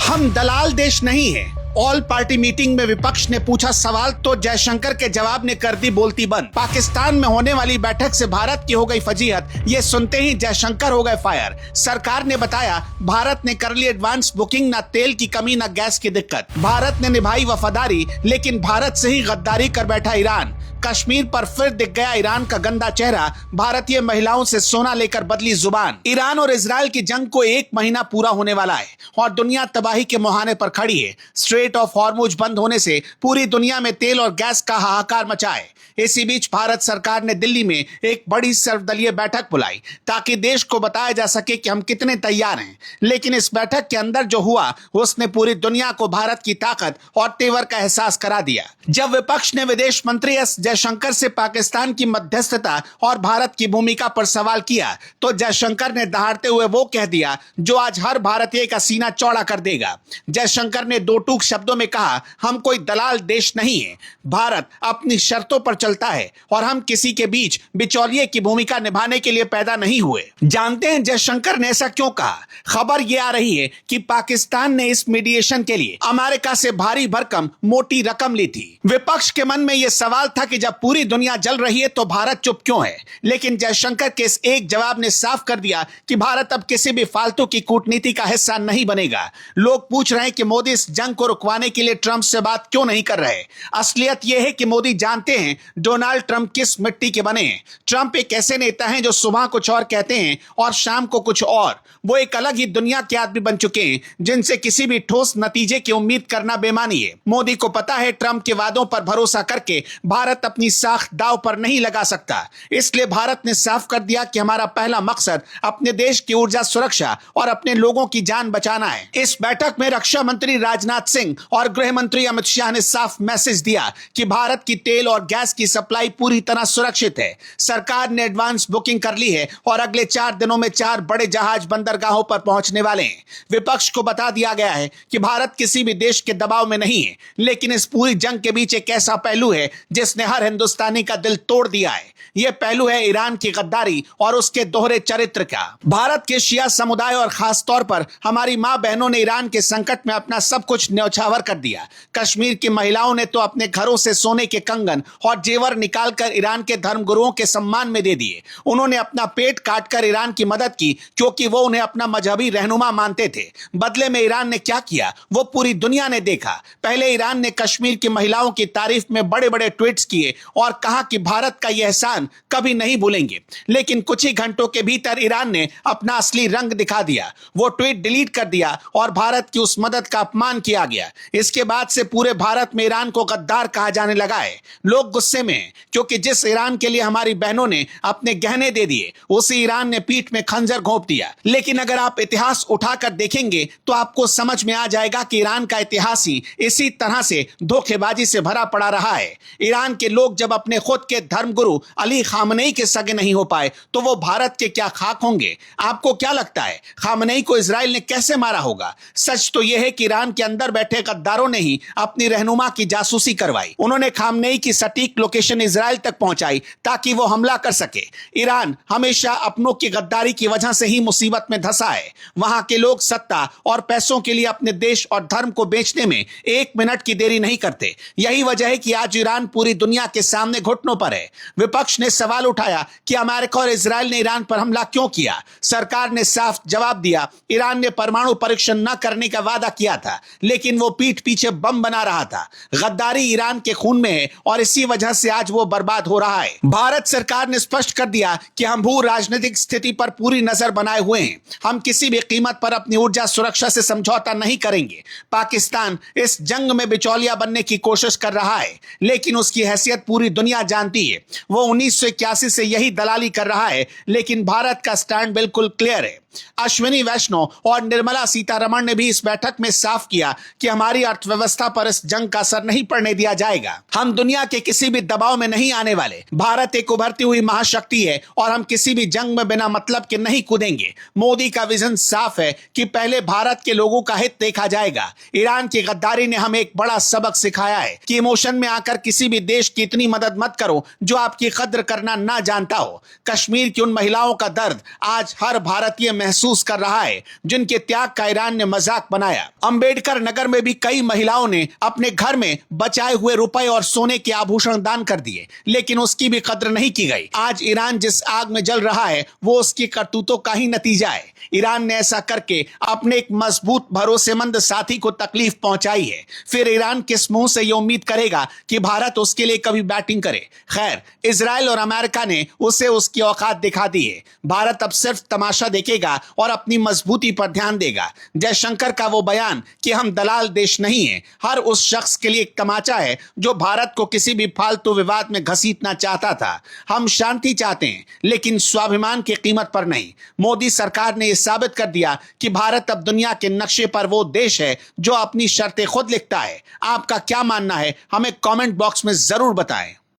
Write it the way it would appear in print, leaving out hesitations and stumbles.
हम दलाल देश नहीं है। ऑल पार्टी मीटिंग में विपक्ष ने पूछा सवाल तो जयशंकर के जवाब ने कर दी बोलती बंद। पाकिस्तान में होने वाली बैठक से भारत की हो गई फजीहत, ये सुनते ही जयशंकर हो गए फायर। सरकार ने बताया भारत ने कर ली एडवांस बुकिंग, न तेल की कमी न गैस की दिक्कत। भारत ने निभाई वफादारी, लेकिन भारत से ही गद्दारी कर बैठा ईरान। कश्मीर पर फिर दिख गया ईरान का गंदा चेहरा, भारतीय महिलाओं से सोना लेकर बदली जुबान। ईरान और इजराइल की जंग को 1 महीना पूरा होने वाला है और दुनिया तबाही के मुहाने पर खड़ी है। स्ट्रेट ऑफ हॉर्मुज बंद होने से पूरी दुनिया में तेल और गैस का हाहाकार मचा है। इसी बीच भारत सरकार ने दिल्ली में एक बड़ी सर्वदलीय बैठक बुलाई ताकि देश को बताया जा सके कि हम कितने तैयार हैं। लेकिन इस बैठक के अंदर जो हुआ उसने पूरी दुनिया को भारत की ताकत और तेवर का एहसास करा दिया। जब विपक्ष ने विदेश मंत्री एस जयशंकर से पाकिस्तान की मध्यस्थता और भारत की भूमिका पर सवाल किया तो जयशंकर ने दहाड़ते हुए वो कह दिया जो आज हर भारतीय का सीना चौड़ा कर देगा। जयशंकर ने 2 टूक शब्दों में कहा, हम कोई दलाल देश नहीं है, भारत अपनी शर्तों पर चलता है और हम किसी के बीच बिचौलिए की भूमिका निभाने के लिए पैदा नहीं हुए। जानते हैं जयशंकर ने ऐसा क्यों कहा? खबर यह आ रही है कि पाकिस्तान ने इस मीडिएशन के लिए अमेरिका से भारी भरकम मोटी रकम ली थी। विपक्ष के मन में यह सवाल था कि जब पूरी दुनिया जल रही है तो भारत चुप क्यों है? लेकिन जयशंकर के इस एक जवाब ने साफ कर दिया कि भारत अब किसी भी फालतू की कूटनीति का हिस्सा नहीं बनेगा। लोग पूछ रहे हैं कि मोदी इस जंग को रुकवाने के लिए ट्रंप से बात क्यों नहीं कर रहे। असलियत यह है कि मोदी जानते हैं डोनाल्ड ट्रंप किस मिट्टी के बने हैं। ट्रंप एक ऐसे नेता हैं जो सुबह कुछ और कहते हैं और शाम को कुछ और। वो एक अलग ही दुनिया के आदमी बन चुके हैं जिनसे किसी भी ठोस नतीजे की उम्मीद करना बेमानी है। मोदी को पता है ट्रंप के वादों पर भरोसा करके भारत अपनी साख दांव पर नहीं लगा सकता। इसलिए भारत ने साफ कर दिया कि हमारा पहला मकसद अपने देश की ऊर्जा सुरक्षा और अपने लोगों की जान बचाना है। इस बैठक में रक्षा मंत्री राजनाथ सिंह और गृह मंत्री अमित शाह ने साफ मैसेज दिया कि भारत की तेल और गैस की सप्लाई पूरी तरह सुरक्षित है। सरकार ने एडवांस बुकिंग कर ली है और अगले 4 दिनों में 4 बड़े जहाज बंदरगाहों पर पहुंचने वाले हैं। विपक्ष को बता दिया गया है कि भारत किसी भी देश के दबाव में नहीं है, लेकिन इस पूरी जंग के बीच एक ऐसा पहलू है जिसने हर हिंदुस्तानी का दिल तोड़ दिया है। यह पहलू है ईरान की गद्दारी और उसके दोहरे चरित्र का। भारत के शिया समुदाय और खास तौर पर हमारी मां बहनों ने ईरान के संकट में अपना सब कुछ न्यौछावर कर दिया। कश्मीर की महिलाओं ने तो अपने घरों से सोने के कंगन और जेवर निकालकर ईरान के धर्मगुरुओं के सम्मान में दे दिए। उन्होंने अपना पेट काटकर ईरान की मदद की क्योंकि वो उन्हें अपना मजहबी रहनुमा मानते थे। बदले में ईरान ने क्या किया वो पूरी दुनिया ने देखा। पहले ईरान ने कश्मीर की महिलाओं की तारीफ में बड़े बड़े ट्वीट्स किए और कहा कि भारत का यह एहसान कभी नहीं भूलेंगे। लेकिन कुछ ही घंटों के भीतर ईरान ने अपना असली रंग दिखा दिया। वो ट्वीट डिलीट कर दिया और भारत की उस मदद का अपमान किया गया। इसके बाद से पूरे भारत में ईरान को गद्दार कहा जाने लगा है। लोग गुस्से में हैं क्योंकि जिस ईरान के लिए हमारी बहनों ने अपने गहने दे दिए उसी ईरान ने पीठ में खंजर घोंप दिया। लेकिन अगर आप इतिहास उठाकर देखेंगे तो आपको समझ में आ जाएगा कि ईरान का इतिहास ही इसी तरह से धोखेबाजी से भरा पड़ा रहा है। ईरान के लोग जब अपने खुद के धर्मगुरु अली खामनेई के सगे नहीं हो पाए तो वो भारत के क्या खाक होंगे? आपको क्या लगता है खामनेई को इजराइल ने कैसे मारा होगा? सच तो यह है कि ईरान के अंदर बैठे गद्दारों ने ही अपनी रहनुमा की जासूसी करवाई। उन्होंने खामनेई की सटीक लोकेशन इजराइल तक पहुंचाई ताकि वो हमला कर सके। ईरान हमेशा अपनों की गद्दारी की वजह से ही मुसीबत में धंसा है। वहां के लोग सत्ता और पैसों के लिए अपने देश और धर्म को बेचने में 1 मिनट की देरी नहीं करते। यही वजह है कि आज ईरान पूरी दुनिया के सामने घुटनों पर है। विपक्ष ने सवाल उठाया कि अमेरिका और इजराइल ने ईरान पर हमला क्यों किया? सरकार ने साफ जवाब दिया, ईरान ने परमाणु परीक्षण न करने का वादा किया था, लेकिन वो पीठ पीछे बम बना रहा था। गद्दारी ईरान के खून में है और इसी वजह से आज वो बर्बाद हो रहा है। भारत सरकार ने स्पष्ट कर दिया कि हम भू राजनीतिक स्थिति पर पूरी नजर बनाए हुए हैं। हम किसी भी कीमत पर अपनी ऊर्जा सुरक्षा से समझौता नहीं करेंगे। पाकिस्तान इस जंग में बिचौलिया बनने की कोशिश कर रहा है, लेकिन उसकी हैसियत पूरी दुनिया जानती है। वो 1981 से यही दलाली कर रहा है, लेकिन भारत का स्टैंड बिल्कुल क्लियर है। अश्विनी वैष्णव और निर्मला सीतारमण ने भी इस बैठक में साफ किया कि हमारी अर्थव्यवस्था पर इस जंग का असर नहीं पड़ने दिया जाएगा। हम दुनिया के किसी भी दबाव में नहीं आने वाले। भारत एक उभरती हुई महाशक्ति है और हम किसी भी जंग में बिना मतलब के नहीं कूदेंगे। मोदी का विजन साफ है कि पहले भारत के लोगों का हित देखा जाएगा। ईरान की गद्दारी ने हमें एक बड़ा सबक सिखाया है कि इमोशन में आकर किसी भी देश की इतनी मदद मत करो जो आपकी कद्र करना ना जानता हो। कश्मीर की उन महिलाओं का दर्द आज हर भारतीय महसूस कर रहा है, जिनके त्याग का ईरान ने मजाक बनाया। अंबेडकर नगर में भी कई महिलाओं ने अपने घर में बचाए हुए रुपए और सोने के आभूषण दान कर दिए, लेकिन उसकी भी कद्र नहीं की गई। आज ईरान जिस आग में जल रहा है वो उसकी करतूतों का ही नतीजा है। ईरान ने ऐसा करके अपने एक मजबूत भरोसेमंद साथी को तकलीफ पहुंचाई है। फिर ईरान किस मुंह से ये उम्मीद करेगा कि भारत उसके लिए कभी बैटिंग करे। खैर, इजराइल और अमेरिका ने उसे उसकी औकात दिखा दी है। भारत अब सिर्फ तमाशा देखेगा और अपनी मजबूती पर ध्यान देगा। जयशंकर का वो बयान कि हम दलाल देश नहीं है, हर उस शख्स के लिए एक तमाचा है जो भारत को किसी भी फालतू विवाद में घसीटना चाहता था। हम शांति चाहते हैं, लेकिन स्वाभिमान की कीमत पर नहीं। मोदी सरकार ने यह साबित कर दिया कि भारत अब दुनिया के नक्शे पर वो देश है जो अपनी शर्तें खुद लिखता है। आपका क्या मानना है, हमें कमेंट बॉक्स में जरूर बताएं।